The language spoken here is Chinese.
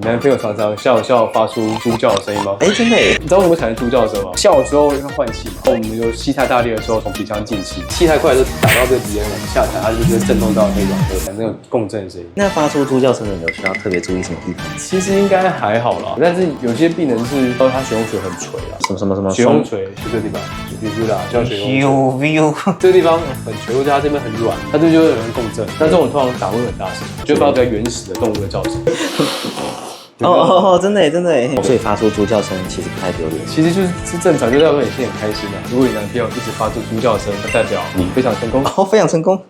你男朋友常常笑笑发出猪叫的声音吗？哎，真的耶！你知道为什么产生猪叫的声吗？笑的时候会换气嘛，我们有吸太大力的时候从鼻腔进气，气太快就打到这个鼻咽往下弹，它就会震动到那个软腭，产生那个共振的声音。那发出猪叫声的人有需要特别注意什么地方？其实应该还好啦，但是有些病人是他血红水很垂啊，什么？血红垂就这个地方，比如啦，叫血红垂。这个地方很垂，或者它这边很软，它这就会有人共振。那这种通常打会很大声，就发出比较原始的动物的叫声。真的耶！所以发出猪叫声其实不太丢脸，其实就是正常，就代表你现在很开心啊。如果你男朋友一直发出猪叫声，那代表你非常成功。非常成功。